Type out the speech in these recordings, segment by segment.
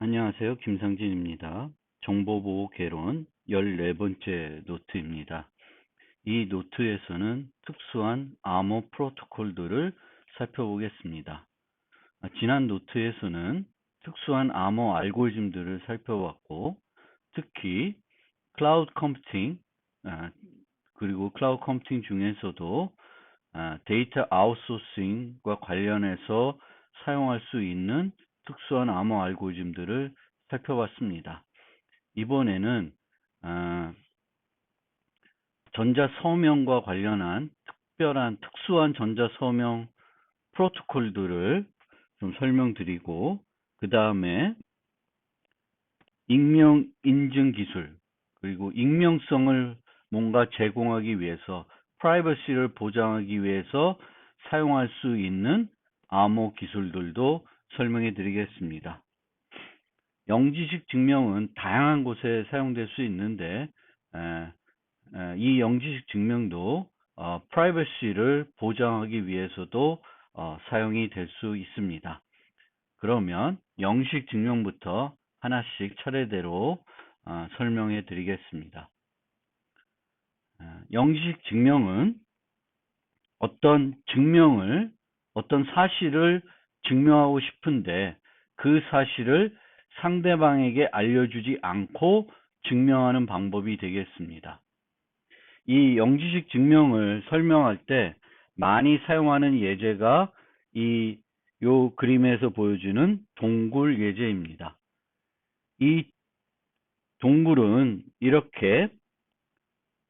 안녕하세요. 김상진입니다. 정보보호 개론 14번째 노트입니다. 이 노트에서는 특수한 암호 프로토콜들을 살펴보겠습니다. 지난 노트에서는 특수한 암호 알고리즘들을 살펴봤고, 특히 클라우드 컴퓨팅, 그리고 클라우드 컴퓨팅 중에서도 데이터 아웃소싱과 관련해서 사용할 수 있는 특수한 암호 알고리즘들을 살펴봤습니다. 이번에는 전자서명과 관련한 특수한 전자서명 프로토콜들을 좀 설명드리고, 그 다음에 익명 인증 기술, 그리고 익명성을 뭔가 제공하기 위해서, 프라이버시를 보장하기 위해서 사용할 수 있는 암호 기술들도 설명해 드리겠습니다. 영지식 증명은 다양한 곳에 사용될 수 있는데, 이 영지식 증명도 프라이버시를 보장하기 위해서도 사용이 될 수 있습니다. 그러면 영지식 증명부터 하나씩 차례대로 설명해 드리겠습니다. 영지식 증명은 어떤 사실을 증명하고 싶은데 그 사실을 상대방에게 알려주지 않고 증명하는 방법이 되겠습니다. 이 영지식 증명을 설명할 때 많이 사용하는 예제가 요 그림에서 보여주는 동굴 예제입니다. 이 동굴은 이렇게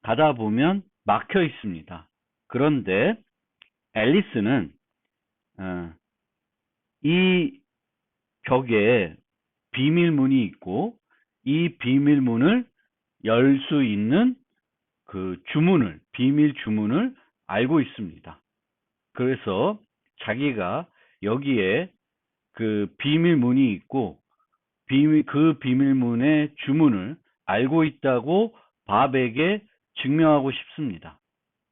가다 보면 막혀 있습니다. 그런데 앨리스는 이 벽에 비밀문이 있고, 이 비밀문을 열 수 있는 그 비밀 주문을 알고 있습니다. 그래서 자기가 여기에 그 비밀문이 있고, 그 비밀문의 주문을 알고 있다고 밥에게 증명하고 싶습니다.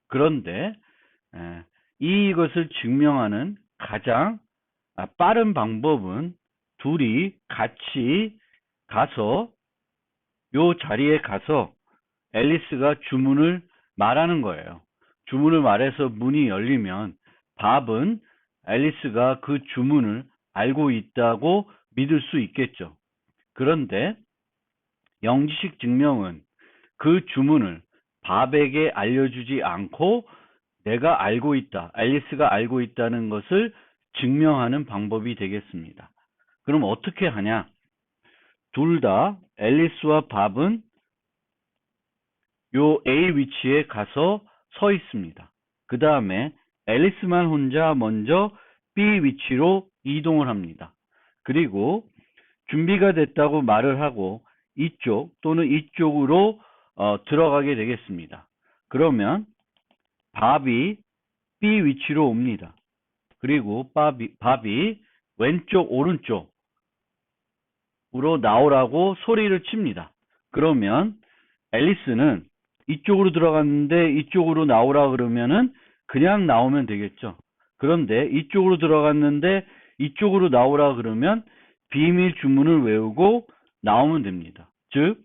그런데 이것을 증명하는 가장 빠른 방법은 둘이 같이 가서 요 자리에 가서 앨리스가 주문을 말하는 거예요. 주문을 말해서 문이 열리면 밥은 앨리스가 그 주문을 알고 있다고 믿을 수 있겠죠. 그런데 영지식 증명은 그 주문을 밥에게 알려주지 않고 내가 알고 있다, 앨리스가 알고 있다는 것을 증명하는 방법이 되겠습니다. 그럼 어떻게 하냐? 둘 다 앨리스와 밥은 요 A 위치에 가서 서 있습니다. 그 다음에 앨리스만 혼자 먼저 B 위치로 이동을 합니다. 그리고 준비가 됐다고 말을 하고 이쪽 또는 이쪽으로 들어가게 되겠습니다. 그러면 밥이 B 위치로 옵니다. 그리고 밥이 왼쪽 오른쪽으로 나오라고 소리를 칩니다. 그러면 앨리스는 이쪽으로 들어갔는데 이쪽으로 나오라 그러면은 그냥 나오면 되겠죠. 그런데 이쪽으로 들어갔는데 이쪽으로 나오라 그러면 비밀 주문을 외우고 나오면 됩니다. 즉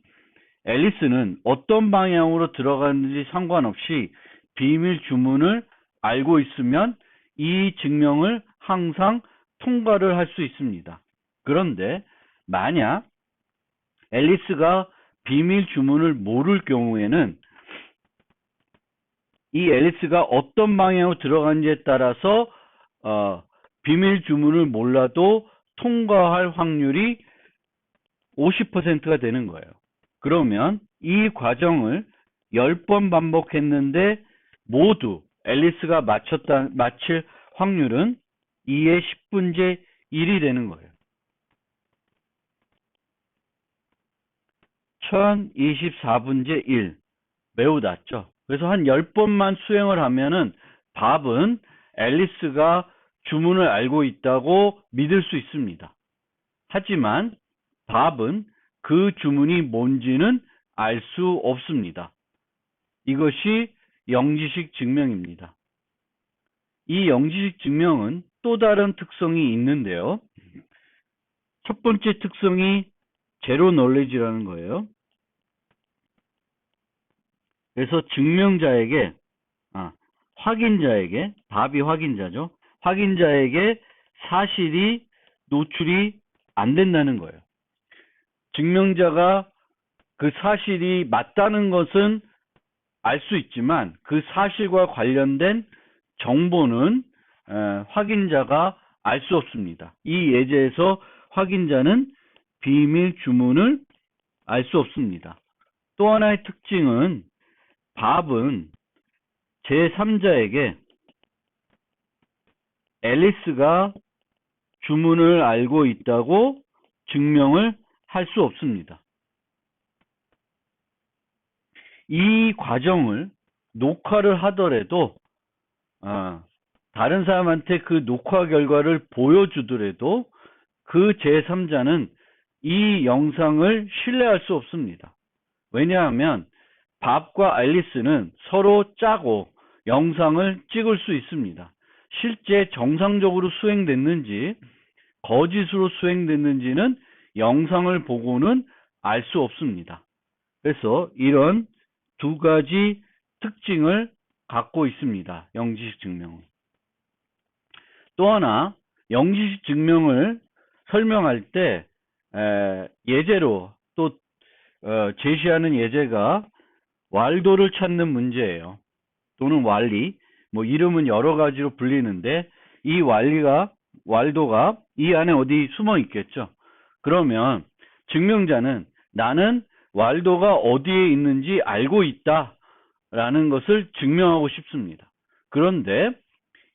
앨리스는 어떤 방향으로 들어갔는지 상관없이 비밀 주문을 알고 있으면 이 증명을 항상 통과를 할 수 있습니다. 그런데 만약 앨리스가 비밀 주문을 모를 경우에는 이 앨리스가 어떤 방향으로 들어간지에 따라서 비밀 주문을 몰라도 통과할 확률이 50%가 되는 거예요. 그러면 이 과정을 10번 반복했는데 모두 앨리스가 맞힐 확률은 2의 10분의 1이 되는 거예요. 1024분의 1. 매우 낮죠. 그래서 한 10번만 수행을 하면은 밥은 앨리스가 주문을 알고 있다고 믿을 수 있습니다. 하지만 밥은 그 주문이 뭔지는 알 수 없습니다. 이것이 영지식 증명입니다. 이 영지식 증명은 또 다른 특성이 있는데요. 첫 번째 특성이 제로 놀리지라는 거예요. 그래서 증명자에게, 확인자에게, 답이 확인자죠. 확인자에게 사실이 노출이 안 된다는 거예요. 증명자가 그 사실이 맞다는 것은 알 수 있지만 그 사실과 관련된 정보는 확인자가 알 수 없습니다. 이 예제에서 확인자는 비밀 주문을 알 수 없습니다. 또 하나의 특징은 밥은 제3자에게 앨리스가 주문을 알고 있다고 증명을 할 수 없습니다. 이 과정을 녹화를 하더라도 다른 사람한테 그 녹화 결과를 보여주더라도 그 제3자는 이 영상을 신뢰할 수 없습니다. 왜냐하면 밥과 앨리스는 서로 짜고 영상을 찍을 수 있습니다. 실제 정상적으로 수행됐는지 거짓으로 수행됐는지는 영상을 보고는 알 수 없습니다. 그래서 이런 두 가지 특징을 갖고 있습니다. 영지식 증명은. 또 하나, 영지식 증명을 설명할 때 예제로 또 제시하는 예제가 왈도를 찾는 문제예요. 또는 왈리, 뭐 이름은 여러 가지로 불리는데 이 왈도가 이 안에 어디 숨어 있겠죠. 그러면 증명자는 나는 왈도가 어디에 있는지 알고 있다라는 것을 증명하고 싶습니다. 그런데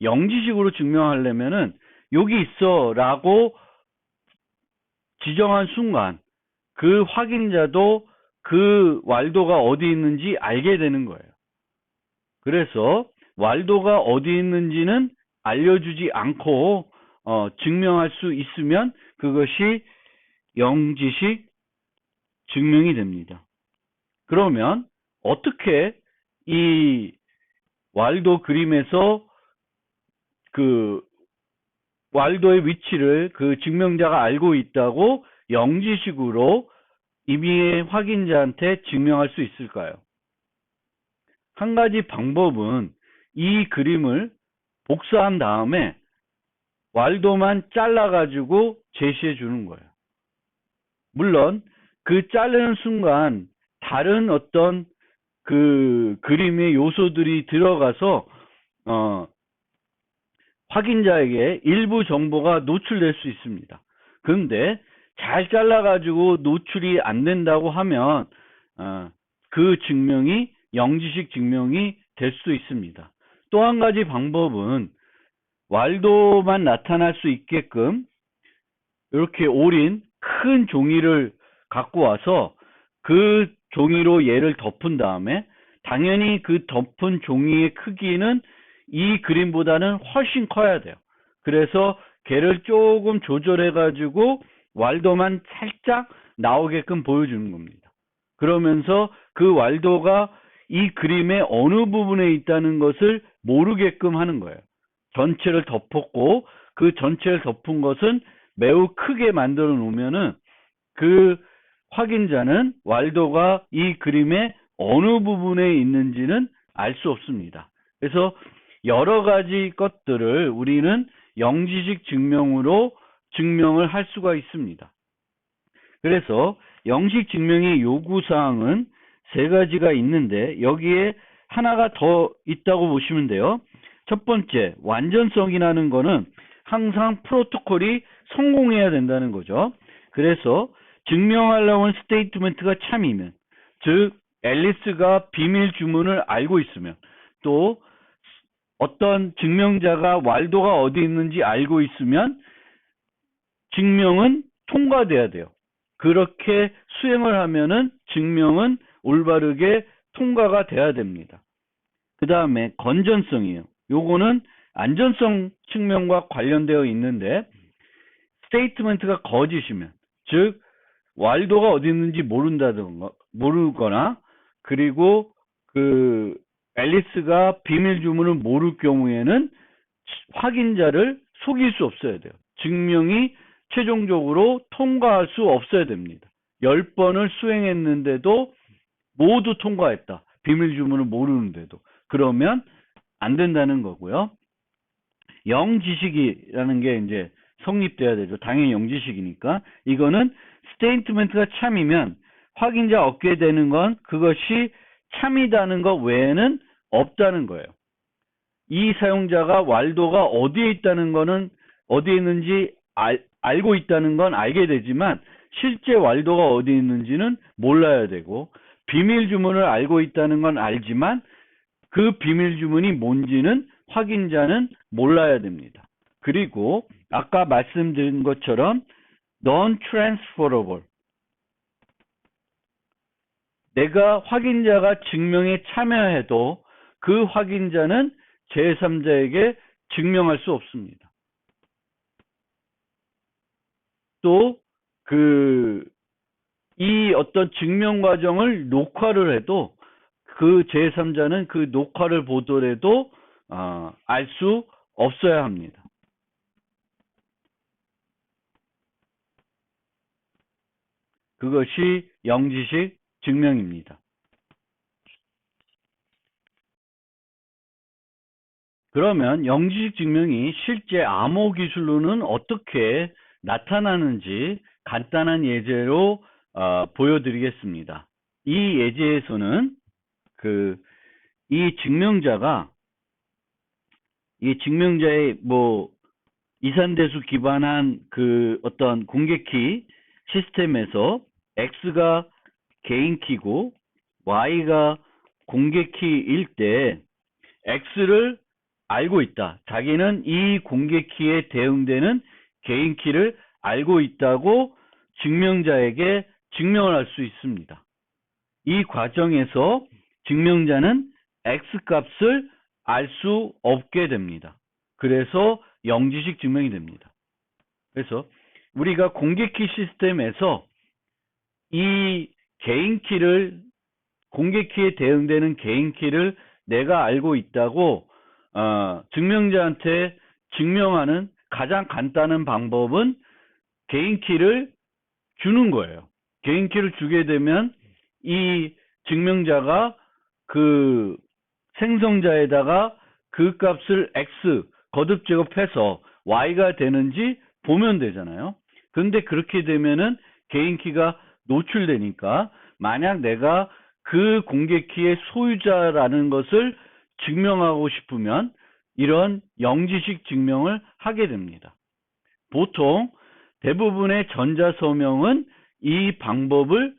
영지식으로 증명하려면은 여기 있어라고 지정한 순간 그 확인자도 그 왈도가 어디 있는지 알게 되는 거예요. 그래서 왈도가 어디 있는지는 알려주지 않고 증명할 수 있으면 그것이 영지식 증명이 됩니다. 그러면 어떻게 이 왈도 그림에서 그 왈도의 위치를 그 증명자가 알고 있다고 영지식으로 임의의 확인자한테 증명할 수 있을까요? 한 가지 방법은 이 그림을 복사한 다음에 왈도만 잘라가지고 제시해 주는 거예요. 물론 그 자르는 순간 다른 어떤 그 그림의 요소들이 들어가서 확인자에게 일부 정보가 노출될 수 있습니다. 그런데 잘 잘라가지고 노출이 안 된다고 하면 그 증명이 영지식 증명이 될 수 있습니다. 또 한 가지 방법은 왈도만 나타날 수 있게끔 이렇게 오린 큰 종이를 갖고 와서 그 종이로 얘를 덮은 다음에 당연히 그 덮은 종이의 크기는 이 그림보다는 훨씬 커야 돼요. 그래서 걔를 조금 조절해 가지고 왈도만 살짝 나오게끔 보여주는 겁니다. 그러면서 그 왈도가 이 그림의 어느 부분에 있다는 것을 모르게끔 하는 거예요. 전체를 덮었고 그 전체를 덮은 것은 매우 크게 만들어 놓으면은 그 확인자는 왈도가 이 그림의 어느 부분에 있는지는 알 수 없습니다. 그래서 여러 가지 것들을 우리는 영지식 증명으로 증명을 할 수가 있습니다. 그래서 영식 증명의 요구사항은 세 가지가 있는데 여기에 하나가 더 있다고 보시면 돼요. 첫 번째, 완전성이라는 거는 항상 프로토콜이 성공해야 된다는 거죠. 그래서 증명하려고 하는 스테이트먼트가 참이면, 즉 앨리스가 비밀 주문을 알고 있으면, 또 어떤 증명자가 왈도가 어디 있는지 알고 있으면 증명은 통과돼야 돼요. 그렇게 수행을 하면은 증명은 올바르게 통과가 돼야 됩니다. 그 다음에 건전성이에요. 요거는 안전성 측면과 관련되어 있는데 스테이트먼트가 거짓이면, 즉 왈도가 어디 있는지 모르거나 그리고 그 앨리스가 비밀 주문을 모를 경우에는 확인자를 속일 수 없어야 돼요. 증명이 최종적으로 통과할 수 없어야 됩니다. 10번을 수행했는데도 모두 통과했다. 비밀 주문을 모르는데도. 그러면 안 된다는 거고요. 영지식이라는 게 이제 성립돼야 되죠. 당연히 영지식이니까. 이거는 스테이트먼트가 참이면 확인자 얻게 되는 건 그것이 참이다는 것 외에는 없다는 거예요. 이 사용자가 왈도가 어디에 있다는 거는 어디에 있는지 알고 있다는 건 알게 되지만 실제 왈도가 어디 있는지는 몰라야 되고, 비밀 주문을 알고 있다는 건 알지만 그 비밀 주문이 뭔지는 확인자는 몰라야 됩니다. 그리고 아까 말씀드린 것처럼 non-transferable, 내가 확인자가 증명에 참여해도 그 확인자는 제3자에게 증명할 수 없습니다. 또 이 어떤 증명 과정을 녹화를 해도 그 제3자는 그 녹화를 보더라도 알 수 없어야 합니다. 그것이 영지식 증명입니다. 그러면 영지식 증명이 실제 암호 기술로는 어떻게 나타나는지 간단한 예제로 보여드리겠습니다. 이 예제에서는 이 증명자의 이산대수 기반한 어떤 공개키 시스템에서 X가 개인키고 Y가 공개키일 때 X를 알고 있다. 자기는 이 공개키에 대응되는 개인키를 알고 있다고 증명자에게 증명을 할 수 있습니다. 이 과정에서 증명자는 X 값을 알 수 없게 됩니다. 그래서 영지식 증명이 됩니다. 그래서 우리가 공개키 시스템에서 이 공개키에 대응되는 개인키를 내가 알고 있다고 증명자한테 증명하는 가장 간단한 방법은 개인키를 주는 거예요. 개인키를 주게 되면 이 증명자가 그 생성자에다가 그 값을 X 거듭 제곱해서 Y가 되는지 보면 되잖아요. 그런데 그렇게 되면은 개인키가 노출되니까 만약 내가 그 공개키의 소유자라는 것을 증명하고 싶으면 이런 영지식 증명을 하게 됩니다. 보통 대부분의 전자서명은 이 방법을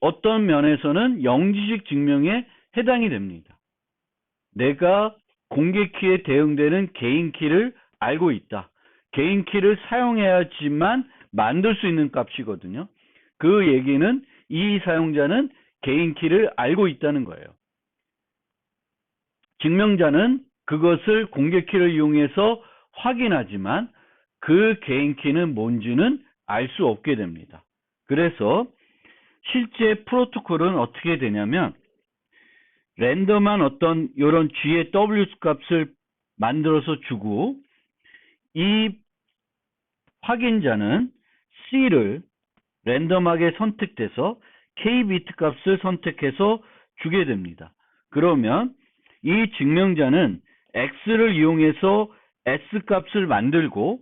어떤 면에서는 영지식 증명에 해당이 됩니다. 내가 공개키에 대응되는 개인키를 알고 있다. 개인키를 사용해야지만 만들 수 있는 값이거든요. 그 얘기는 이 사용자는 개인키를 알고 있다는 거예요. 증명자는 그것을 공개키를 이용해서 확인하지만 그 개인키는 뭔지는 알 수 없게 됩니다. 그래서 실제 프로토콜은 어떻게 되냐면 랜덤한 어떤 이런 G의 W 값을 만들어서 주고 이 확인자는 C를 랜덤하게 선택돼서 K 비트 값을 선택해서 주게 됩니다. 그러면 이 증명자는 X를 이용해서 S 값을 만들고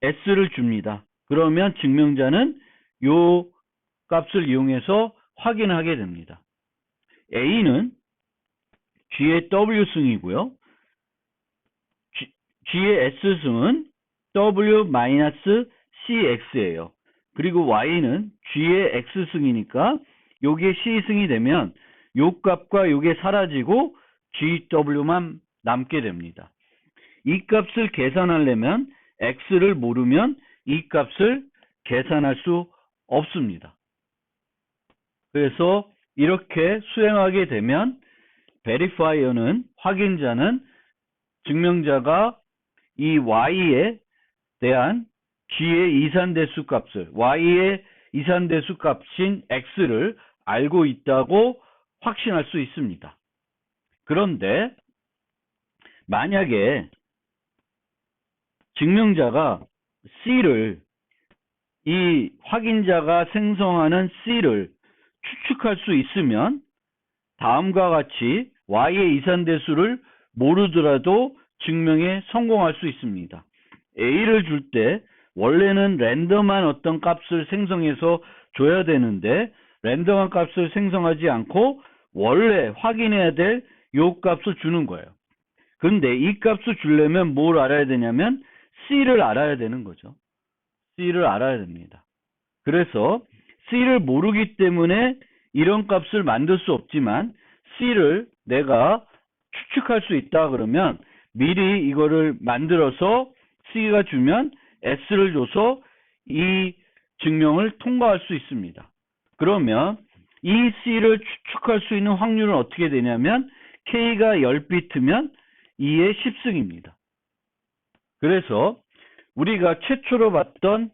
S를 줍니다. 그러면 증명자는 요 값을 이용해서 확인하게 됩니다. A는 G의 W승이고요. G의 S승은 W-CX예요. 그리고 Y는 G의 X승이니까 요게 C승이 되면 요 값과 요게 사라지고 GW만 남게 됩니다. 이 값을 계산하려면 X를 모르면 이 값을 계산할 수 없습니다. 그래서 이렇게 수행하게 되면 베리파이어는 확인자는 증명자가 이 Y에 대한 G의 이산대수 값을 Y의 이산대수 값인 X를 알고 있다고 확신할 수 있습니다. 그런데 만약에 증명자가 C를 이 확인자가 생성하는 C를 추측할 수 있으면 다음과 같이 Y의 이산대수를 모르더라도 증명에 성공할 수 있습니다. A를 줄 때 원래는 랜덤한 어떤 값을 생성해서 줘야 되는데 랜덤한 값을 생성하지 않고 원래 확인해야 될 요 값을 주는 거예요. 근데 이 값을 주려면 뭘 알아야 되냐면 C를 알아야 되는 거죠. C를 알아야 됩니다. 그래서 C를 모르기 때문에 이런 값을 만들 수 없지만 C를 내가 추측할 수 있다 그러면 미리 이거를 만들어서 C가 주면 S를 줘서 이 증명을 통과할 수 있습니다. 그러면 이 C를 추측할 수 있는 확률은 어떻게 되냐면 K가 10비트면 2의 10승입니다. 그래서 우리가 최초로 봤던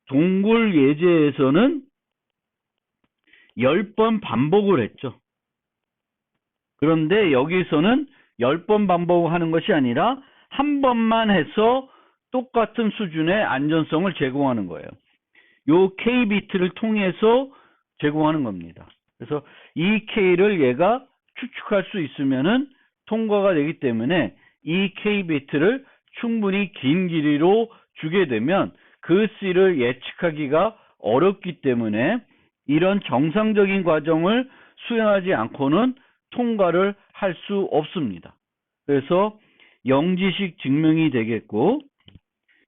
동굴 예제에서는 10번 반복을 했죠. 그런데 여기서는 10번 반복하는 것이 아니라 한 번만 해서 똑같은 수준의 안전성을 제공하는 거예요. 요 K비트를 통해서 제공하는 겁니다. 그래서 이 K를 얘가 추측할 수 있으면은 통과가 되기 때문에 이 K비트를 충분히 긴 길이로 주게 되면 그 C를 예측하기가 어렵기 때문에 이런 정상적인 과정을 수행하지 않고는 통과를 할 수 없습니다. 그래서 영지식 증명이 되겠고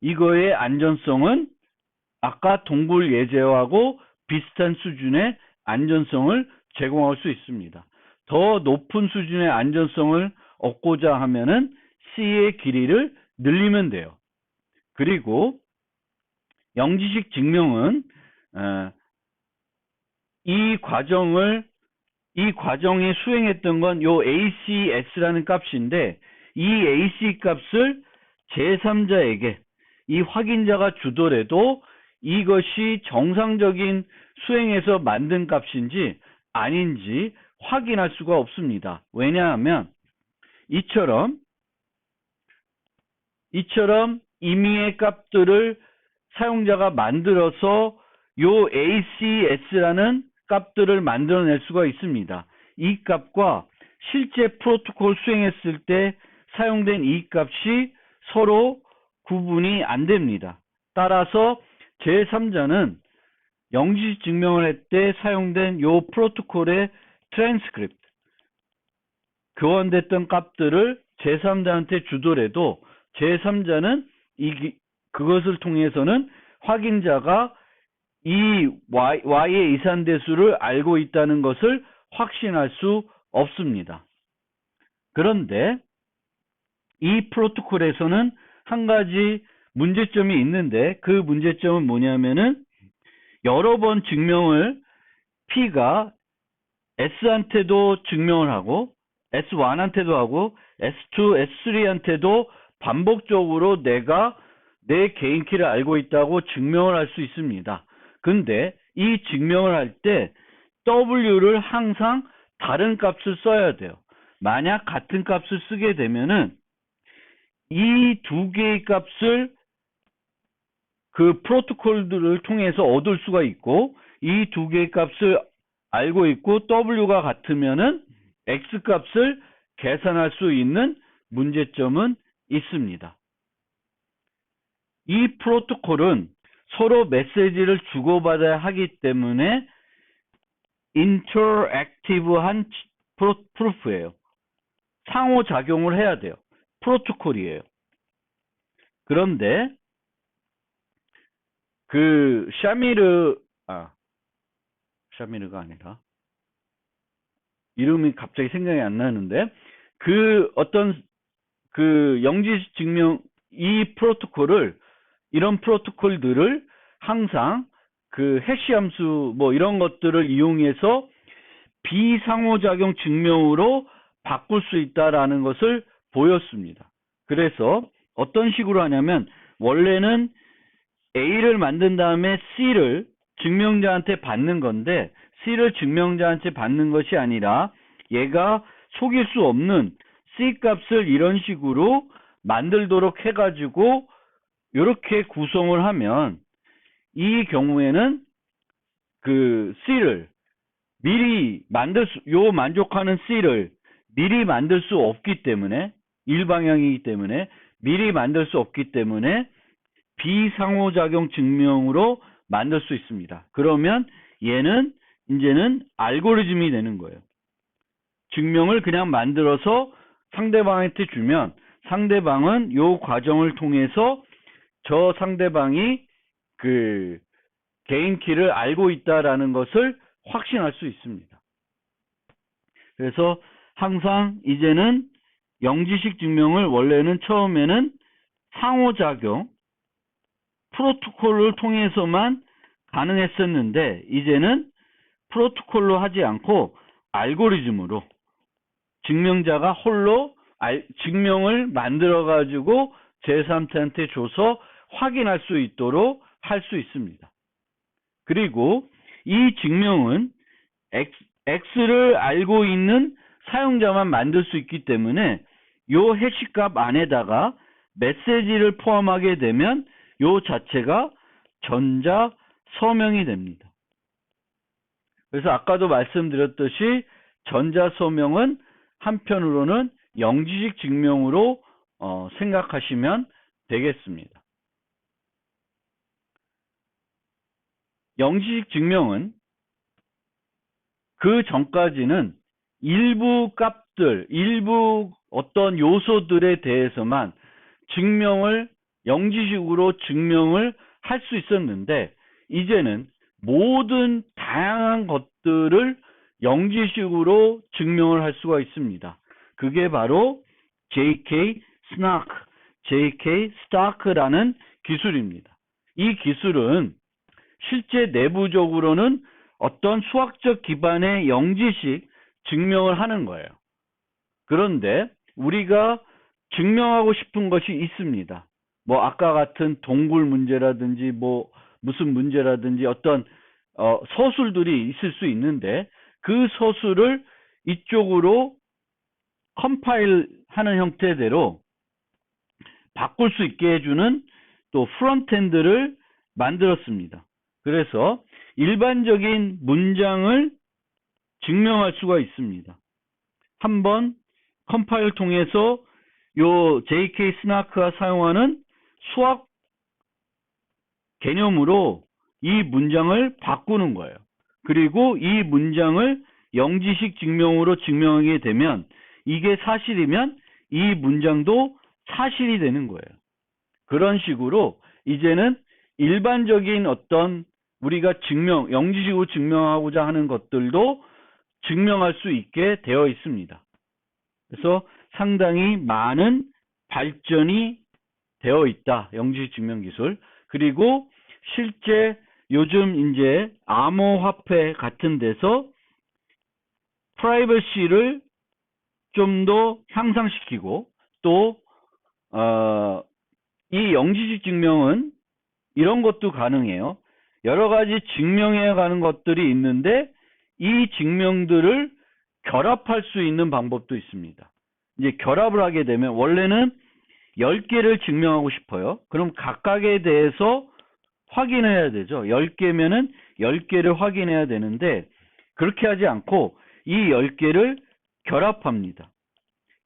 이거의 안전성은 아까 동굴 예제하고 비슷한 수준의 안전성을 제공할 수 있습니다. 더 높은 수준의 안전성을 얻고자 하면은 C의 길이를 늘리면 돼요. 그리고 영지식 증명은 이 과정에 수행했던 건 요 ACS라는 값인데 이 AC 값을 제3자에게 이 확인자가 주더라도 이것이 정상적인 수행에서 만든 값인지 아닌지 확인할 수가 없습니다. 왜냐하면 이처럼 임의의 값들을 사용자가 만들어서 요 ACS라는 값들을 만들어낼 수가 있습니다. 이 값과 실제 프로토콜 수행했을 때 사용된 이 값이 서로 구분이 안 됩니다. 따라서 제3자는 영지식 증명을 할 때 사용된 요 프로토콜의 트랜스크립트, 교환됐던 값들을 제3자한테 주더라도 제3자는 그것을 통해서는 확인자가 이 Y의 이산대수를 알고 있다는 것을 확신할 수 없습니다. 그런데 이 프로토콜에서는 한 가지 문제점이 있는데 그 문제점은 뭐냐면은 여러 번 증명을 P가 S한테도 증명을 하고 S1한테도 하고 S2, S3한테도 반복적으로 내가 내 개인 키를 알고 있다고 증명을 할 수 있습니다. 근데 이 증명을 할 때 W를 항상 다른 값을 써야 돼요. 만약 같은 값을 쓰게 되면은 이 두 개의 값을 그 프로토콜들을 통해서 얻을 수가 있고 이 두 개의 값을 알고 있고 W가 같으면은 X 값을 계산할 수 있는 문제점은 있습니다. 이 프로토콜은 서로 메시지를 주고받아야 하기 때문에 인터랙티브한 프루프예요. 상호작용을 해야 돼요. 프로토콜이에요. 그런데 그 샤미르가 아니라 이름이 갑자기 생각이 안 나는데 그 어떤 그 영지식 증명 이 프로토콜을 이런 프로토콜들을 항상 그 해시 함수 뭐 이런 것들을 이용해서 비상호작용 증명으로 바꿀 수 있다라는 것을 보였습니다. 그래서 어떤 식으로 하냐면 원래는 A를 만든 다음에 C를 증명자한테 받는 건데 C를 증명자한테 받는 것이 아니라 얘가 속일 수 없는 C 값을 이런 식으로 만들도록 해가지고 이렇게 구성을 하면 이 경우에는 그 C를 미리 요 만족하는 C를 미리 만들 수 없기 때문에, 일방향이기 때문에 미리 만들 수 없기 때문에 비상호작용 증명으로 만들 수 있습니다. 그러면 얘는 이제는 알고리즘이 되는 거예요. 증명을 그냥 만들어서 상대방한테 주면 상대방은 요 과정을 통해서 저 상대방이 그 개인 키를 알고 있다라는 것을 확신할 수 있습니다. 그래서 항상 이제는 영지식 증명을 원래는 처음에는 상호작용 프로토콜을 통해서만 가능했었는데 이제는 프로토콜로 하지 않고 알고리즘으로 증명자가 홀로 증명을 만들어 가지고 제3자한테 줘서 확인할 수 있도록 할 수 있습니다. 그리고 이 증명은 X를 알고 있는 사용자만 만들 수 있기 때문에 요 해시값 안에다가 메시지를 포함하게 되면 요 자체가 전자 서명이 됩니다. 그래서 아까도 말씀드렸듯이 전자 서명은 한편으로는 영지식 증명으로 생각하시면 되겠습니다. 영지식 증명은 그 전까지는 일부 값들, 일부 어떤 요소들에 대해서만 영지식으로 증명을 할 수 있었는데 이제는 모든 다양한 것들을 영지식으로 증명을 할 수가 있습니다. 그게 바로 JK Stark라는 기술입니다. 이 기술은 실제 내부적으로는 어떤 수학적 기반의 영지식 증명을 하는 거예요. 그런데 우리가 증명하고 싶은 것이 있습니다. 뭐 아까 같은 동굴 문제라든지 뭐 무슨 문제라든지 어떤 서술들이 있을 수 있는데 그 서술을 이쪽으로 컴파일 하는 형태대로 바꿀 수 있게 해주는 또 프론트엔드를 만들었습니다. 그래서 일반적인 문장을 증명할 수가 있습니다. 한번 컴파일 통해서 요 JK 스나크가 사용하는 수학 개념으로 이 문장을 바꾸는 거예요. 그리고 이 문장을 영지식 증명으로 증명하게 되면 이게 사실이면 이 문장도 사실이 되는 거예요. 그런 식으로 이제는 일반적인 어떤 우리가 영지식으로 증명하고자 하는 것들도 증명할 수 있게 되어 있습니다. 그래서 상당히 많은 발전이 되어 있다. 영지식 증명 기술. 그리고 실제 요즘 이제 암호화폐 같은 데서 프라이버시를 좀 더 향상시키고 또 이 영지식 증명은 이런 것도 가능해요. 여러 가지 증명해 가는 것들이 있는데 이 증명들을 결합할 수 있는 방법도 있습니다. 이제 결합을 하게 되면 원래는 10개를 증명하고 싶어요. 그럼 각각에 대해서 확인해야 되죠. 10개면은 10개를 확인해야 되는데 그렇게 하지 않고 이 10개를 결합합니다.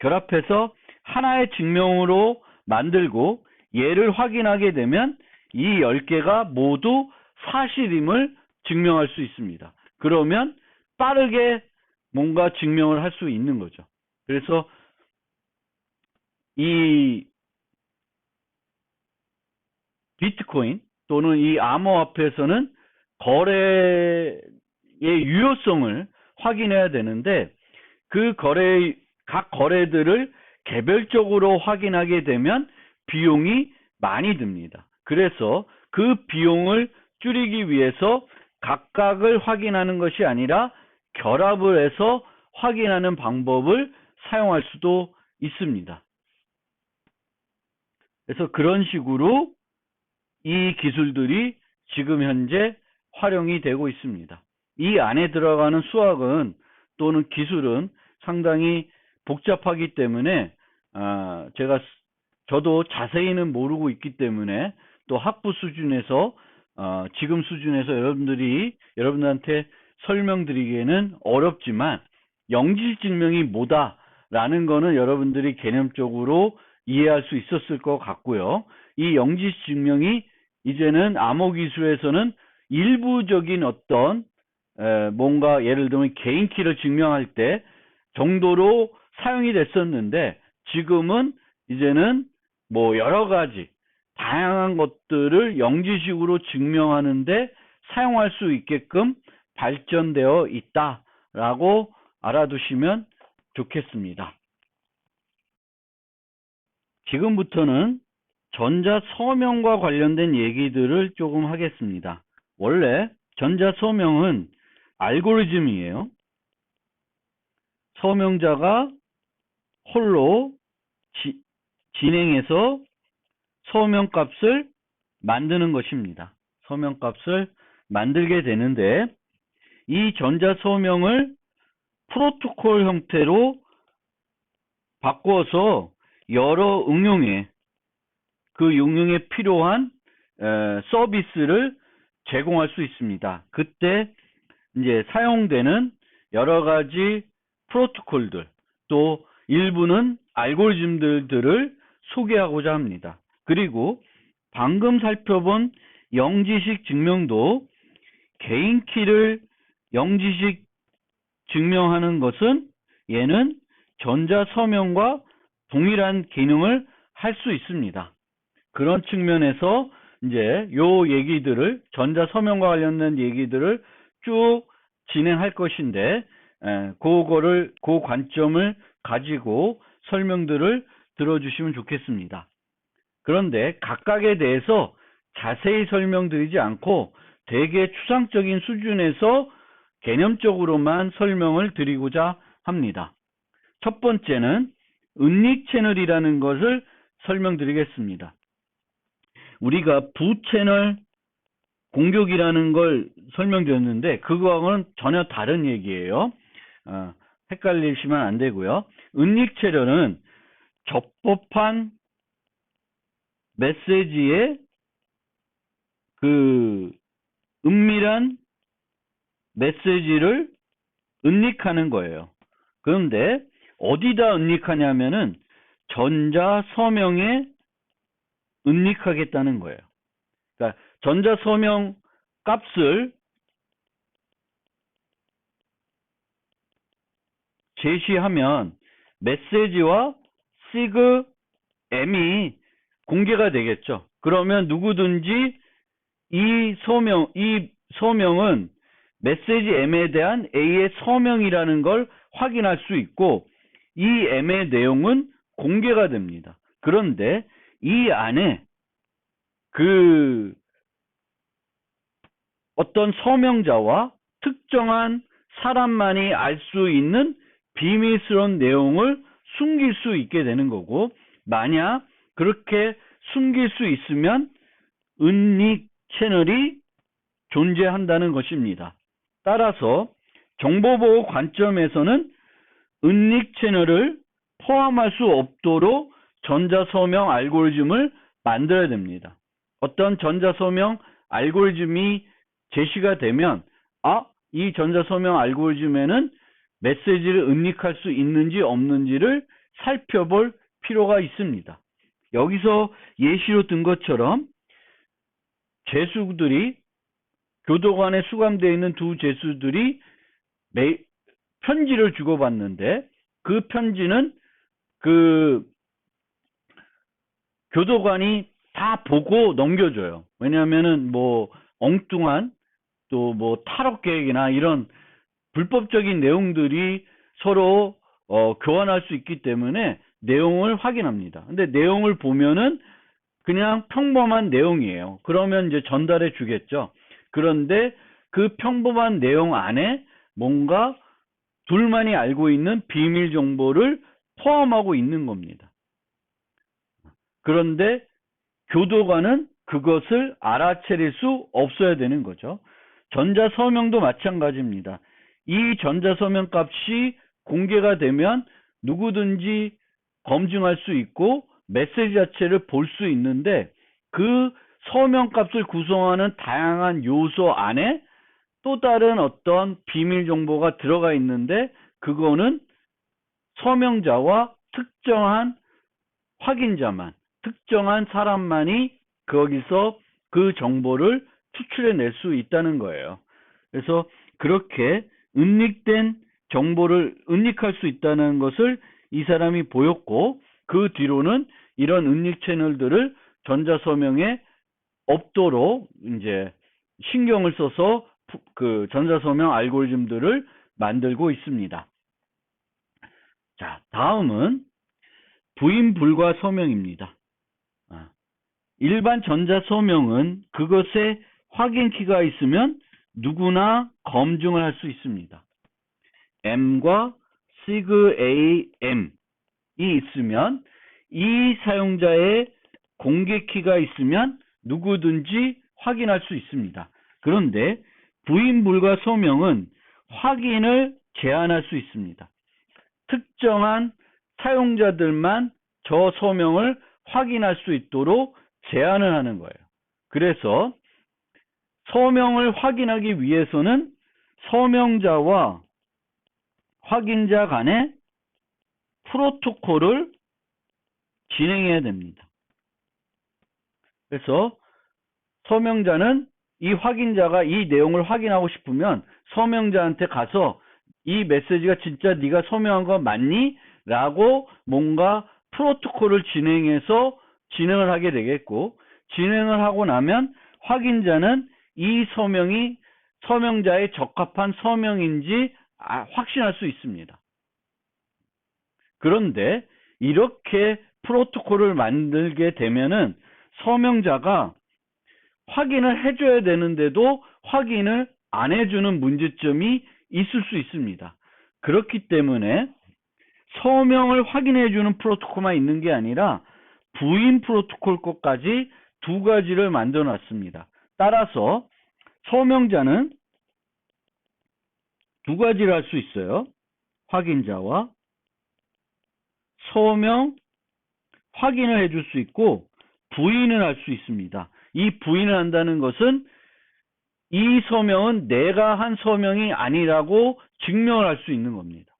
결합해서 하나의 증명으로 만들고 얘를 확인하게 되면 이 10개가 모두 사실임을 증명할 수 있습니다. 그러면 빠르게 뭔가 증명을 할 수 있는 거죠. 그래서 이 비트코인 또는 이 암호화폐에서는 거래의 유효성을 확인해야 되는데 각 거래들을 개별적으로 확인하게 되면 비용이 많이 듭니다. 그래서 그 비용을 줄이기 위해서 각각을 확인하는 것이 아니라 결합을 해서 확인하는 방법을 사용할 수도 있습니다. 그래서 그런 식으로 이 기술들이 지금 현재 활용이 되고 있습니다. 이 안에 들어가는 수학은 또는 기술은 상당히 복잡하기 때문에 제가 저도 자세히는 모르고 있기 때문에 또 학부 수준에서 지금 수준에서 여러분들한테 설명드리기에는 어렵지만 영지식 증명이 뭐다라는 거는 여러분들이 개념적으로 이해할 수 있었을 것 같고요. 이 영지식 증명이 이제는 암호기술에서는 일부적인 어떤 뭔가 예를 들면 개인키를 증명할 때 정도로 사용이 됐었는데 지금은 이제는 뭐 여러 가지 다양한 것들을 영지식으로 증명하는데 사용할 수 있게끔 발전되어 있다라고 알아두시면 좋겠습니다. 지금부터는 전자서명과 관련된 얘기들을 조금 하겠습니다. 원래 전자서명은 알고리즘이에요. 서명자가 홀로 진행해서 서명값을 만드는 것입니다. 서명값을 만들게 되는데 이 전자서명을 프로토콜 형태로 바꿔서 여러 응용에 그 응용에 필요한 서비스를 제공할 수 있습니다. 그때 이제 사용되는 여러 가지 프로토콜들 또 일부는 알고리즘들을 소개하고자 합니다. 그리고 방금 살펴본 영지식 증명도 개인키를 영지식 증명하는 것은 얘는 전자서명과 동일한 기능을 할 수 있습니다. 그런 측면에서 이제 요 얘기들을 전자서명과 관련된 얘기들을 쭉 진행할 것인데 그 관점을 가지고 설명들을 들어주시면 좋겠습니다. 그런데 각각에 대해서 자세히 설명드리지 않고 되게 추상적인 수준에서 개념적으로만 설명을 드리고자 합니다. 첫 번째는 은닉 채널이라는 것을 설명드리겠습니다. 우리가 부채널 공격이라는 걸 설명드렸는데 그거하고는 전혀 다른 얘기예요. 헷갈리시면 안 되고요. 은닉 채널은 적법한 메시지에 그 은밀한 메시지를 은닉하는 거예요. 그런데 어디다 은닉하냐면은 전자서명에 은닉하겠다는 거예요. 그러니까 전자서명 값을 제시하면 메시지와 시그 M이 공개가 되겠죠. 그러면 누구든지 이 서명은 메시지 M에 대한 A의 서명이라는 걸 확인할 수 있고 이 M의 내용은 공개가 됩니다. 그런데 이 안에 그 어떤 서명자와 특정한 사람만이 알 수 있는 비밀스러운 내용을 숨길 수 있게 되는 거고 만약 그렇게 숨길 수 있으면 은닉 채널이 존재한다는 것입니다. 따라서 정보보호 관점에서는 은닉 채널을 포함할 수 없도록 전자서명 알고리즘을 만들어야 됩니다. 어떤 전자서명 알고리즘이 제시가 되면 이 전자서명 알고리즘에는 메시지를 은닉할 수 있는지 없는지를 살펴볼 필요가 있습니다. 여기서 예시로 든 것처럼 죄수들이 교도관에 수감되어 있는 두 죄수들이 편지를 주고받는데 그 편지는 그 교도관이 다 보고 넘겨줘요. 왜냐하면은 뭐 엉뚱한 또 뭐 탈옥 계획이나 이런 불법적인 내용들이 서로 교환할 수 있기 때문에 내용을 확인합니다. 근데 내용을 보면은 그냥 평범한 내용이에요. 그러면 이제 전달해 주겠죠. 그런데 그 평범한 내용 안에 뭔가 둘만이 알고 있는 비밀 정보를 포함하고 있는 겁니다. 그런데 교도관은 그것을 알아차릴 수 없어야 되는 거죠. 전자서명도 마찬가지입니다. 이 전자서명 값이 공개가 되면 누구든지 검증할 수 있고 메시지 자체를 볼 수 있는데 그 서명값을 구성하는 다양한 요소 안에 또 다른 어떤 비밀 정보가 들어가 있는데 그거는 서명자와 특정한 확인자만, 특정한 사람만이 거기서 그 정보를 추출해낼 수 있다는 거예요. 그래서 그렇게 은닉된 정보를 은닉할 수 있다는 것을 이 사람이 보였고 그 뒤로는 이런 은닉 채널들을 전자서명에 없도록 이제 신경을 써서 그 전자서명 알고리즘들을 만들고 있습니다. 자, 다음은 부인 불가 서명입니다. 일반 전자서명은 그것에 확인키가 있으면 누구나 검증을 할 수 있습니다. M과 SIG-AM이 있으면 이 사용자의 공개키가 있으면 누구든지 확인할 수 있습니다. 그런데 부인 불가 서명은 확인을 제한할 수 있습니다. 특정한 사용자들만 저 서명을 확인할 수 있도록 제한을 하는 거예요. 그래서 서명을 확인하기 위해서는 서명자와 확인자 간의 프로토콜을 진행해야 됩니다. 그래서 서명자는 이 확인자가 이 내용을 확인하고 싶으면 서명자한테 가서 이 메시지가 진짜 네가 서명한 거 맞니? 라고 뭔가 프로토콜을 진행해서 진행을 하게 되겠고 진행을 하고 나면 확인자는 이 서명이 서명자의 적합한 서명인지 확신할 수 있습니다. 그런데 이렇게 프로토콜을 만들게 되면은 서명자가 확인을 해줘야 되는데도 확인을 안 해주는 문제점이 있을 수 있습니다. 그렇기 때문에 서명을 확인해주는 프로토콜만 있는 게 아니라 부인 프로토콜 것까지 두 가지를 만들어 놨습니다. 따라서 서명자는 두 가지를 할 수 있어요. 확인자와 서명 확인을 해줄 수 있고 부인을 할 수 있습니다. 이 부인을 한다는 것은 이 서명은 내가 한 서명이 아니라고 증명을 할 수 있는 겁니다.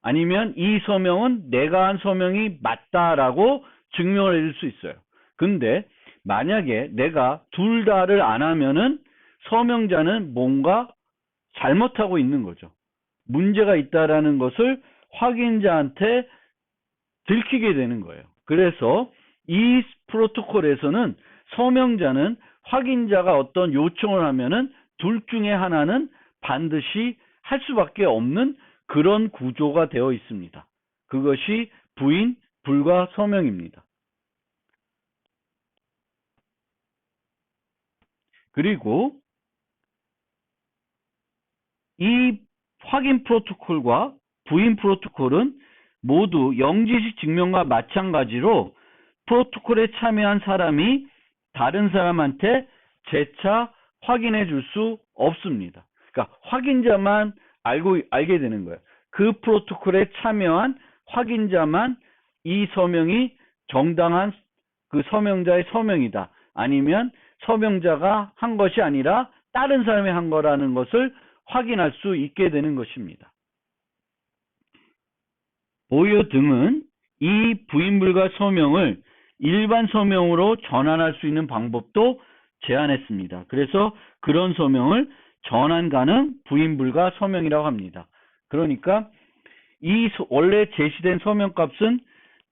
아니면 이 서명은 내가 한 서명이 맞다라고 증명을 해줄 수 있어요. 근데 만약에 내가 둘 다를 안 하면은 서명자는 뭔가 잘못하고 있는 거죠. 문제가 있다라는 것을 확인자한테 들키게 되는 거예요. 그래서 이 프로토콜에서는 서명자는 확인자가 어떤 요청을 하면은 둘 중에 하나는 반드시 할 수밖에 없는 그런 구조가 되어 있습니다. 그것이 부인 불가 서명입니다. 그리고 이 확인 프로토콜과 부인 프로토콜은 모두 영지식 증명과 마찬가지로 프로토콜에 참여한 사람이 다른 사람한테 재차 확인해 줄 수 없습니다. 그러니까 확인자만 알게 되는 거예요. 그 프로토콜에 참여한 확인자만 이 서명이 정당한 그 서명자의 서명이다. 아니면 서명자가 한 것이 아니라 다른 사람이 한 거라는 것을 확인할 수 있게 되는 것입니다. 보여 등은 이 부인불가 서명을 일반 서명으로 전환할 수 있는 방법도 제안했습니다. 그래서 그런 서명을 전환 가능 부인불가 서명이라고 합니다. 그러니까 이 원래 제시된 서명값은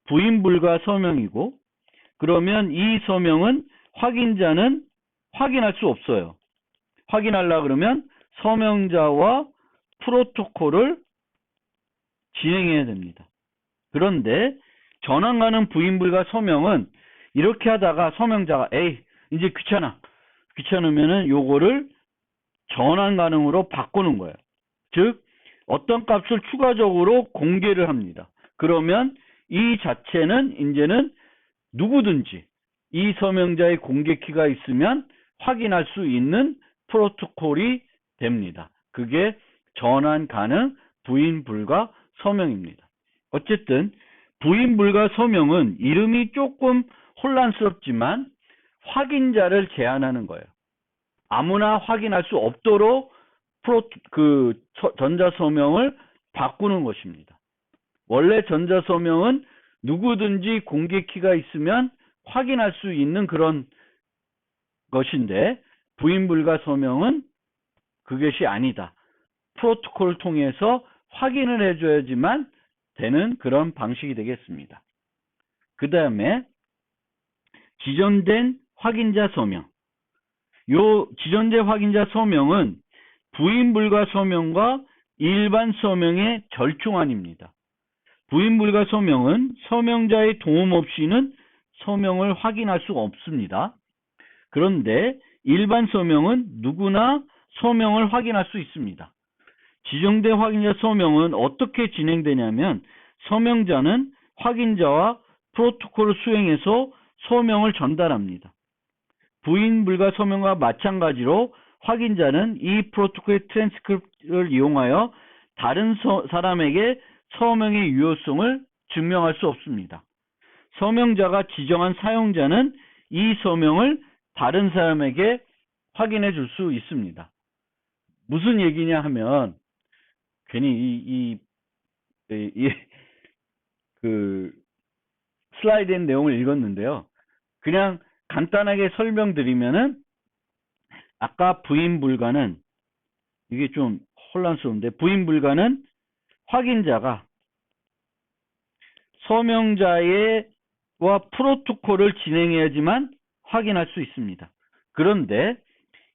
부인불가 서명이고 그러면 이 서명은 확인자는 확인할 수 없어요. 확인하려고 그러면 서명자와 프로토콜을 진행해야 됩니다. 그런데 전환 가능 부인불가 서명은 이렇게 하다가 서명자가 이제 귀찮으면은 요거를 전환 가능으로 바꾸는 거예요. 즉 어떤 값을 추가적으로 공개를 합니다. 그러면 이 자체는 이제는 누구든지 이 서명자의 공개키가 있으면 확인할 수 있는 프로토콜이 됩니다. 그게 전환 가능 부인 불가 서명입니다. 어쨌든 부인 불가 서명은 이름이 조금 혼란스럽지만 확인자를 제한하는 거예요. 아무나 확인할 수 없도록 전자서명을 바꾸는 것입니다. 원래 전자서명은 누구든지 공개키가 있으면 확인할 수 있는 그런 것인데 부인 불가 서명은 그것이 아니다. 프로토콜을 통해서 확인을 해줘야지만 되는 그런 방식이 되겠습니다. 그 다음에 지정된 확인자 서명. 요 지정된 확인자 서명은 부인 불가 서명과 일반 서명의 절충안입니다. 부인 불가 서명은 서명자의 도움 없이는 서명을 확인할 수가 없습니다. 그런데 일반 서명은 누구나 서명을 확인할 수 있습니다. 지정된 확인자 서명은 어떻게 진행되냐면 서명자는 확인자와 프로토콜을 수행해서 서명을 전달합니다. 부인 불가 서명과 마찬가지로 확인자는 이 프로토콜의 트랜스크립트를 이용하여 다른 사람에게 서명의 유효성을 증명할 수 없습니다. 서명자가 지정한 사용자는 이 서명을 다른 사람에게 확인해 줄 수 있습니다. 무슨 얘기냐 하면 괜히 그 슬라이드의 내용을 읽었는데요. 그냥 간단하게 설명드리면은 아까 부인 불가는 이게 좀 혼란스러운데 부인 불가는 확인자가 서명자와 프로토콜을 진행해야지만 확인할 수 있습니다. 그런데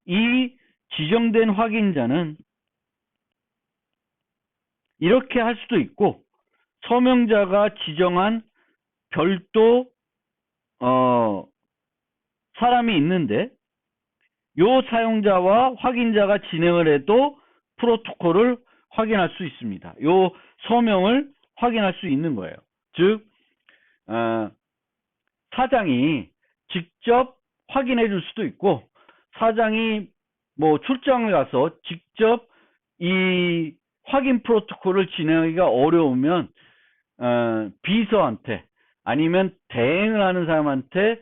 이 지정된 확인자는 이렇게 할 수도 있고 서명자가 지정한 별도 사람이 있는데 요 사용자와 확인자가 진행을 해도 프로토콜을 확인할 수 있습니다. 요 서명을 확인할 수 있는 거예요. 즉 사장이 직접 확인해 줄 수도 있고 사장이 뭐 출장을 가서 직접 이 확인 프로토콜을 진행하기가 어려우면 비서한테 아니면 대행을 하는 사람한테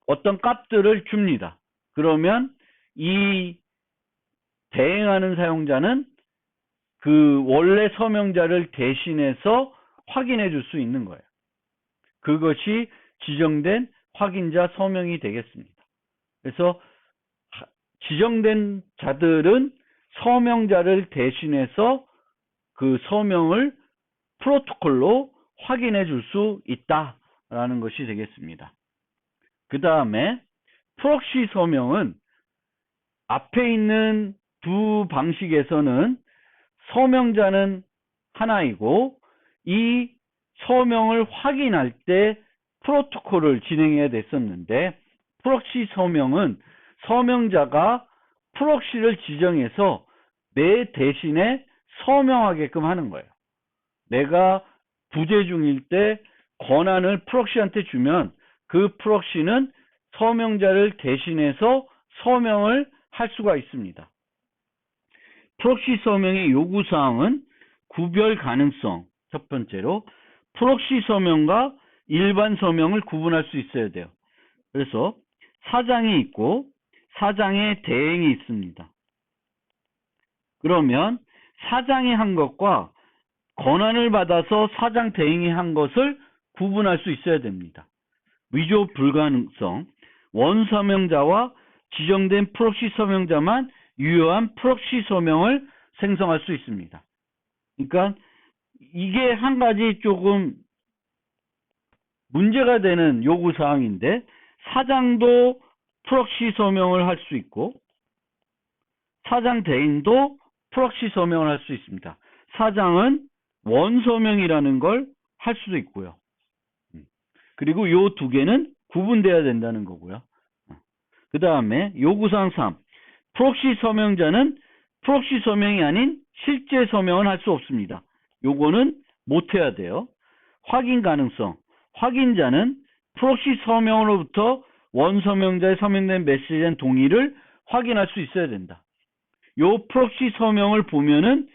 어떤 값들을 줍니다. 그러면 이 대행하는 사용자는 그 원래 서명자를 대신해서 확인해 줄 수 있는 거예요. 그것이 지정된 확인자 서명이 되겠습니다. 그래서 지정된 자들은 서명자를 대신해서 그 서명을 프로토콜로 확인해 줄 수 있다라는 것이 되겠습니다. 그 다음에 프록시 서명은 앞에 있는 두 방식에서는 서명자는 하나이고 이 서명을 확인할 때 프로토콜을 진행해야 됐었는데 프록시 서명은 서명자가 프록시를 지정해서 내 대신에 서명하게끔 하는 거예요. 내가 부재 중일 때 권한을 프록시한테 주면 그 프록시는 서명자를 대신해서 서명을 할 수가 있습니다. 프록시 서명의 요구사항은 구별 가능성. 첫 번째로 프록시 서명과 일반 서명을 구분할 수 있어야 돼요. 그래서 사장이 있고 사장의 대행이 있습니다. 그러면 사장이 한 것과 권한을 받아서 사장 대행이 한 것을 구분할 수 있어야 됩니다. 위조 불가능성. 원서명자와 지정된 프록시 서명자만 유효한 프록시 서명을 생성할 수 있습니다. 그러니까 이게 한 가지 조금 문제가 되는 요구사항인데 사장도 프록시 서명을 할 수 있고 사장 대행도 프록시 서명을 할 수 있습니다. 사장은 원서명이라는 걸 할 수도 있고요. 그리고 요 두 개는 구분돼야 된다는 거고요. 그 다음에 요구사항 3. 프록시 서명자는 프록시 서명이 아닌 실제 서명은 할 수 없습니다. 요거는 못해야 돼요. 확인 가능성. 확인자는 프록시 서명으로부터 원서명자의 서명된 메시지에 대한 동의를 확인할 수 있어야 된다. 요 프록시 서명을 보면은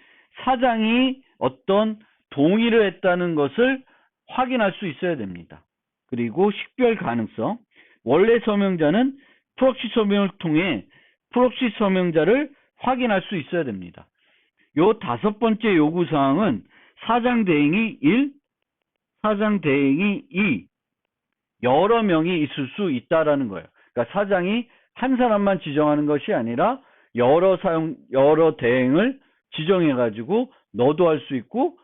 사장이 어떤 동의를 했다는 것을 확인할 수 있어야 됩니다. 그리고 식별 가능성. 원래 서명자는 프록시 서명을 통해 프록시 서명자를 확인할 수 있어야 됩니다. 요 5번째 요구사항은 사장 대행이 1, 사장 대행이 2, 여러 명이 있을 수 있다라는 거예요. 그러니까 사장이 한 사람만 지정하는 것이 아니라 여러 대행을 지정해가지고 너도 할 수 있고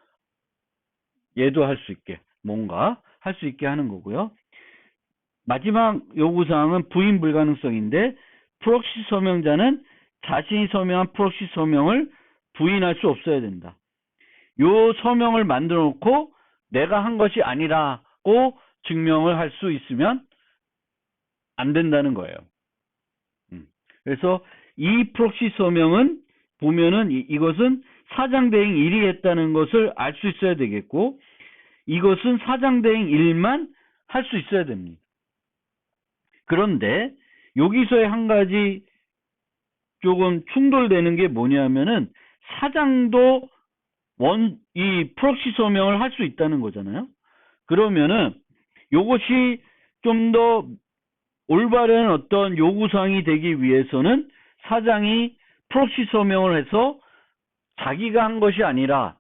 얘도 할 수 있게 뭔가 할 수 있게 하는 거고요. 마지막 요구사항은 부인 불가능성인데 프록시 서명자는 자신이 서명한 프록시 서명을 부인할 수 없어야 된다. 요 서명을 만들어 놓고 내가 한 것이 아니라고 증명을 할 수 있으면 안 된다는 거예요. 그래서 이 프록시 서명은 보면은 이것은 사장 대행 1이 했다는 것을 알 수 있어야 되겠고 이것은 사장 대행 1만 할 수 있어야 됩니다. 그런데 여기서의 한 가지 조금 충돌되는 게 뭐냐면은 사장도 이 프록시 서명을 할 수 있다는 거잖아요. 그러면은 요것이 좀 더 올바른 어떤 요구사항이 되기 위해서는 사장이 프록시 서명을 해서 자기가 한 것이 아니라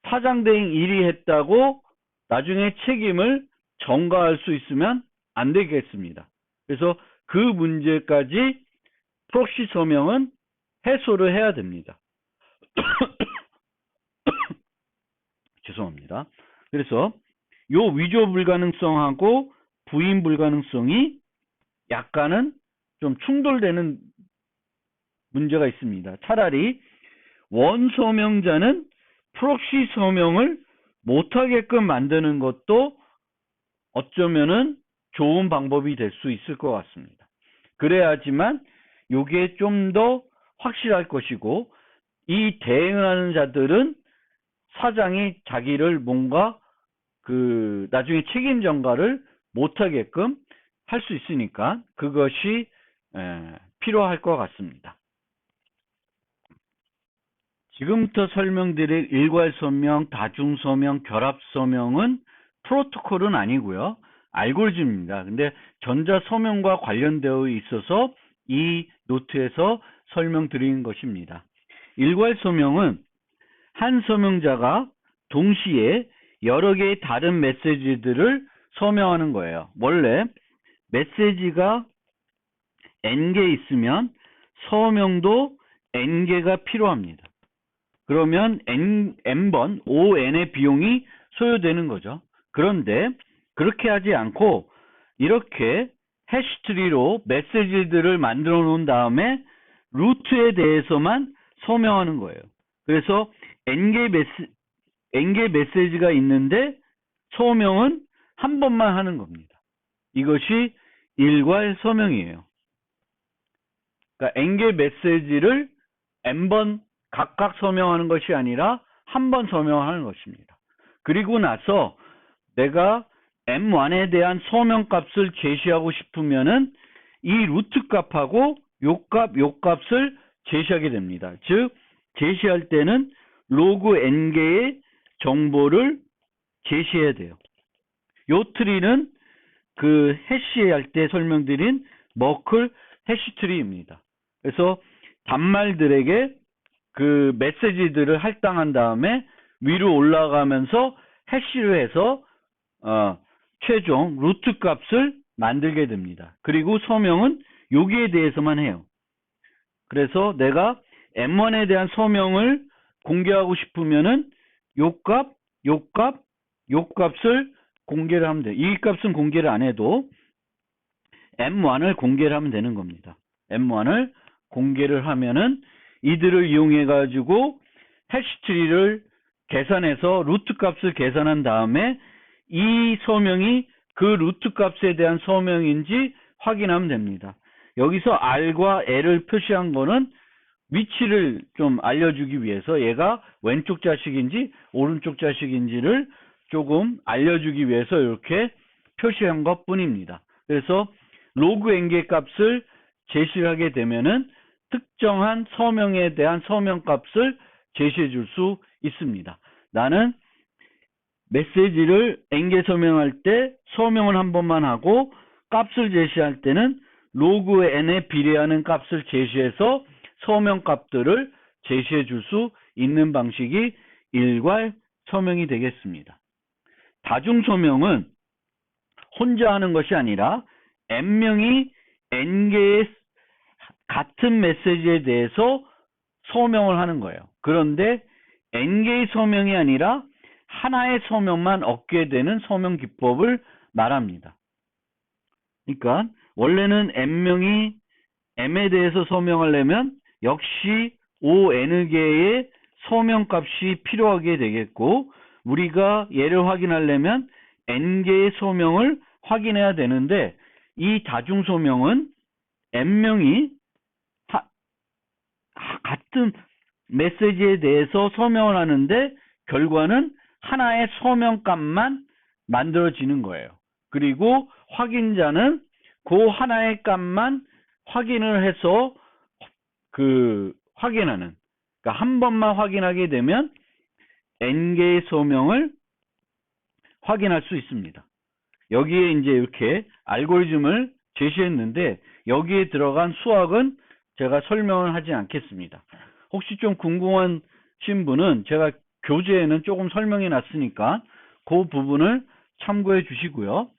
사장 대행 1이 했다고 나중에 책임을 전가할 수 있으면 안 되겠습니다. 그래서 그 문제까지 프록시 서명은 해소를 해야 됩니다. 죄송합니다. 그래서 요 위조 불가능성하고 부인 불가능성이 약간은 좀 충돌되는 문제가 있습니다. 차라리 원서명자는 프록시 서명을 못하게끔 만드는 것도 어쩌면은 좋은 방법이 될 수 있을 것 같습니다. 그래야지만 이게 좀 더 확실할 것이고 이 대행하는 자들은 사장이 자기를 뭔가 나중에 책임 전가를 못하게끔 할 수 있으니까 그것이 필요할 것 같습니다. 지금부터 설명드릴 일괄 서명, 다중 서명, 결합 서명은 프로토콜은 아니고요. 알고리즘입니다. 근데 전자 서명과 관련되어 있어서 이 노트에서 설명드리는 것입니다. 일괄 서명은 한 서명자가 동시에 여러 개의 다른 메시지들을 서명하는 거예요. 원래 메시지가 n개 있으면 서명도 n개가 필요합니다. 그러면 n번 on의 비용이 소요되는 거죠. 그런데 그렇게 하지 않고 이렇게 해시트리로 메시지들을 만들어 놓은 다음에 루트에 대해서만 서명하는 거예요. 그래서 n개 메시지가 있는데 서명은 한 번만 하는 겁니다. 이것이 일괄 서명이에요. 그러니까 n개 메시지를 n번 각각 서명하는 것이 아니라 한 번 서명하는 것입니다. 그리고 나서 내가 M1에 대한 서명값을 제시하고 싶으면은 이 루트 값하고 요 값을 제시하게 됩니다. 즉 제시할 때는 로그 n개의 정보를 제시해야 돼요. 요 트리는 해시할 때 설명드린 머클 해시트리입니다. 그래서 단말들에게 메시지들을 할당한 다음에 위로 올라가면서 해시를 해서 최종 루트 값을 만들게 됩니다. 그리고 서명은 여기에 대해서만 해요. 그래서 내가 M1에 대한 서명을 공개하고 싶으면은 요 값을 공개를 하면 돼요. 이 값은 공개를 안 해도 M1을 공개를 하면 되는 겁니다. M1을 공개를 하면은 이들을 이용해 가지고 해시트리를 계산해서 루트 값을 계산한 다음에 이 서명이 그 루트 값에 대한 서명인지 확인하면 됩니다. 여기서 R과 L을 표시한 거는 위치를 좀 알려주기 위해서 얘가 왼쪽 자식인지 오른쪽 자식인지를 조금 알려주기 위해서 이렇게 표시한 것 뿐입니다. 그래서 로그 n개 값을 제시를 하게 되면은 특정한 서명에 대한 서명 값을 제시해 줄 수 있습니다. 나는 메시지를 엔게 서명할 때 서명을 한 번만 하고 값을 제시할 때는 로그 n에 비례하는 값을 제시해서 서명 값들을 제시해 줄 수 있는 방식이 일괄 서명이 되겠습니다. 다중 서명은 혼자 하는 것이 아니라 n명이 n개의 같은 메시지에 대해서 서명을 하는 거예요. 그런데 n개의 서명이 아니라 하나의 서명만 얻게 되는 서명 기법을 말합니다. 그러니까 원래는 n명이 m에 대해서 서명하려면 역시 on개의 서명값이 필요하게 되겠고, 우리가 얘를 확인하려면 n개의 서명을 확인해야 되는데, 이 다중 서명은 n명이 같은 메시지에 대해서 서명을 하는데 결과는 하나의 서명값만 만들어지는 거예요. 그리고 확인자는 그 하나의 값만 확인을 해서 확인하는, 그러니까 한 번만 확인하게 되면 n개의 서명을 확인할 수 있습니다. 여기에 이제 이렇게 알고리즘을 제시했는데 여기에 들어간 수학은 제가 설명을 하지 않겠습니다. 혹시 좀 궁금하신 분은 제가 교재에는 조금 설명해 놨으니까 그 부분을 참고해 주시고요.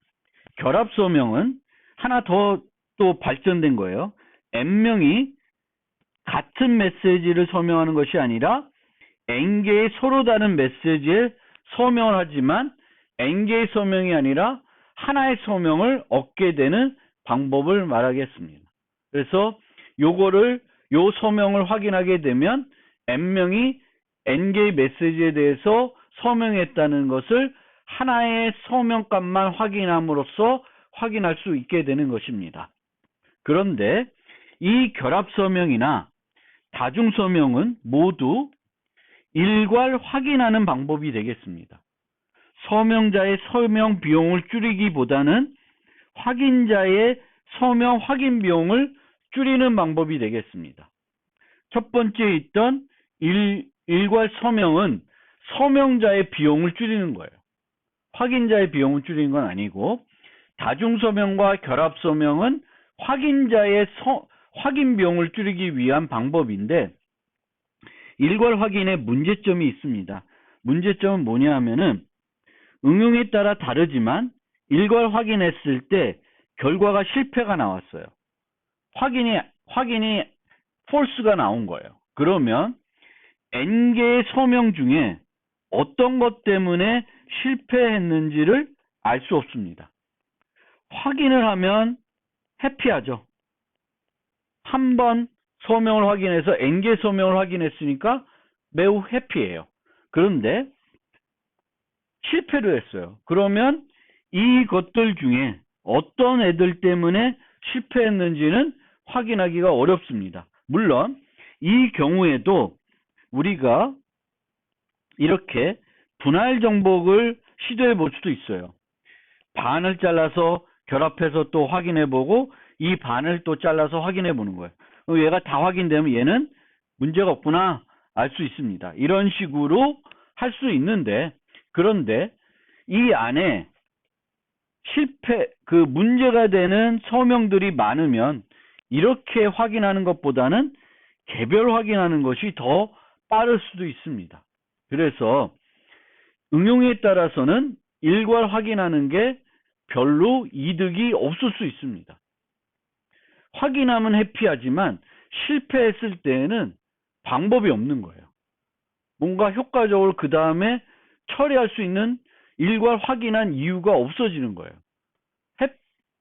결합 서명은 하나 더 또 발전된 거예요. n명이 같은 메시지를 서명하는 것이 아니라 n개의 서로 다른 메시지에 서명을 하지만 n개의 서명이 아니라 하나의 서명을 얻게 되는 방법을 말하겠습니다. 그래서 요 서명을 확인하게 되면 n명이 n개의 메시지에 대해서 서명했다는 것을 하나의 서명값만 확인함으로써 확인할 수 있게 되는 것입니다. 그런데 이 결합 서명이나 다중 서명은 모두 일괄 확인하는 방법이 되겠습니다. 서명자의 서명 비용을 줄이기보다는 확인자의 서명 확인 비용을 줄이는 방법이 되겠습니다. 첫 번째 있던 일괄 서명은 서명자의 비용을 줄이는 거예요. 확인자의 비용을 줄이는 건 아니고, 다중 서명과 결합 서명은 확인자의 확인 비용을 줄이기 위한 방법인데, 일괄 확인에 문제점이 있습니다. 문제점은 뭐냐 하면은 응용에 따라 다르지만 일괄 확인했을 때 결과가 실패가 나왔어요. 확인이 false가 나온 거예요. 그러면 n개의 서명 중에 어떤 것 때문에 실패했는지를 알 수 없습니다. 확인을 하면 해피하죠. 한 번 서명을 확인해서 n개 서명을 확인했으니까 매우 해피해요. 그런데 실패를 했어요. 그러면 이것들 중에 어떤 애들 때문에 실패했는지는 확인하기가 어렵습니다. 물론 이 경우에도 우리가 이렇게 분할 정복을 시도해 볼 수도 있어요. 반을 잘라서 결합해서 또 확인해 보고 이 반을 또 잘라서 확인해 보는 거예요. 얘가 다 확인되면 얘는 문제가 없구나 알 수 있습니다. 이런 식으로 할 수 있는데, 그런데 이 안에 문제가 되는 서명들이 많으면 이렇게 확인하는 것보다는 개별 확인하는 것이 더 빠를 수도 있습니다. 그래서 응용에 따라서는 일괄 확인하는 게 별로 이득이 없을 수 있습니다. 확인하면 해피하지만 실패했을 때에는 방법이 없는 거예요. 뭔가 효과적으로 그 다음에 처리할 수 있는 일괄 확인한 이유가 없어지는 거예요.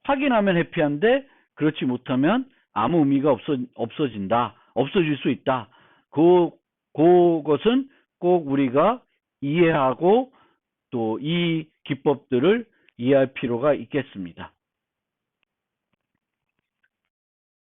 확인하면 해피한데 그렇지 못하면 아무 의미가 없어질 수 있다. 그것은 꼭 우리가 이해하고 또 이 기법들을 이해할 필요가 있겠습니다.